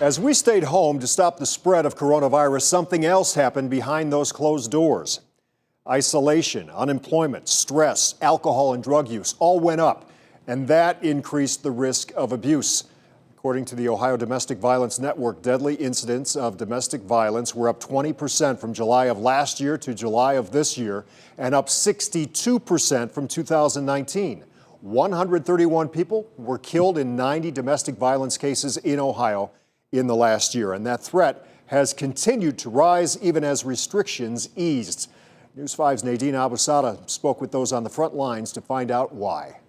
As we stayed home to stop the spread of coronavirus, something else happened behind those closed doors. Isolation, unemployment, stress, alcohol and drug use all went up, and that increased the risk of abuse. According to the Ohio Domestic Violence Network, deadly incidents of domestic violence were up 20% from July of last year to July of this year, and up 62% from 2019. 131 people were killed in 90 domestic violence cases in Ohio in the last year, and that threat has continued to rise even as restrictions eased. News 5's Nadine Abusada spoke with those on the front lines to find out why.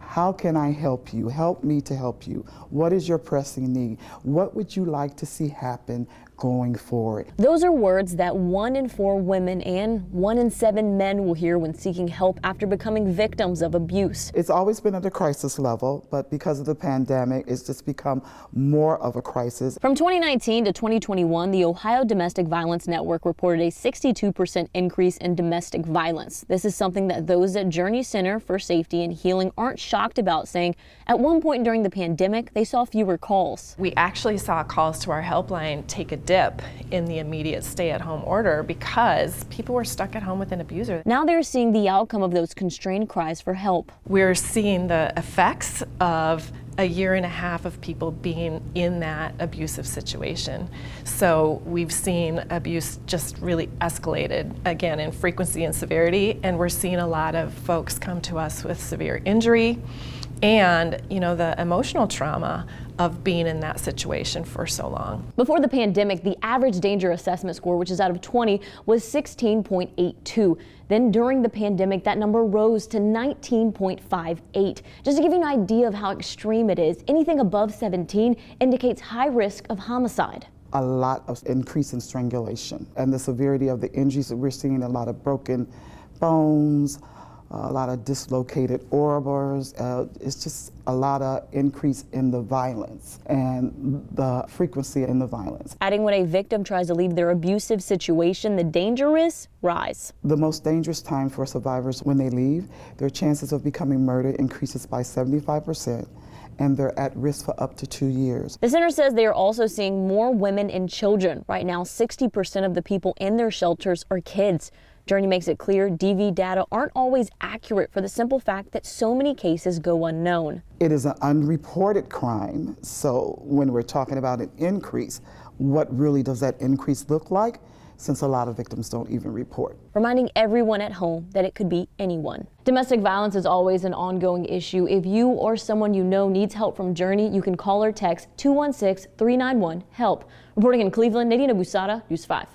How can I help you? Help me to help you. What is your pressing need? What would you like to see happen going forward? Those are words that 1 in 4 women and 1 in 7 men will hear when seeking help after becoming victims of abuse. It's always been at a crisis level, but because of the pandemic, it's just become more of a crisis. From 2019 to 2021, the Ohio Domestic Violence Network reported a 62% increase in domestic violence. This is something that those at Journey Center for Safety and Healing aren't shocked about, saying at one point during the pandemic, they saw fewer calls. We actually saw calls to our helpline take a dip in the immediate stay-at-home order because people were stuck at home with an abuser. Now they're seeing the outcome of those constrained cries for help. We're seeing the effects of a year and a half of people being in that abusive situation. So we've seen abuse just really escalated again in frequency and severity, and we're seeing a lot of folks come to us with severe injury and, the emotional trauma of being in that situation for so long. Before the pandemic, the average danger assessment score, which is out of 20, was 16.82. Then during the pandemic, that number rose to 19.58. Just to give you an idea of how extreme it is, anything above 17 indicates high risk of homicide. A lot of increase in strangulation and the severity of the injuries that we're seeing, a lot of broken bones, a lot of dislocated orbitals. It's just a lot of increase in the violence and the frequency in the violence. Adding, when a victim tries to leave their abusive situation, the danger risks rise. The most dangerous time for survivors when they leave, their chances of becoming murdered increases by 75%. And they're at risk for up to 2 years. The center says they are also seeing more women and children. Right now, 60% of the people in their shelters are kids. Journey makes it clear DV data aren't always accurate for the simple fact that so many cases go unknown. It is an unreported crime, so when we're talking about an increase, what really does that increase look like? Since a lot of victims don't even report. Reminding everyone at home that it could be anyone. Domestic violence is always an ongoing issue. If you or someone you know needs help from Journey, you can call or text 216-391-HELP. Reporting in Cleveland, Nadine Abusada, News 5.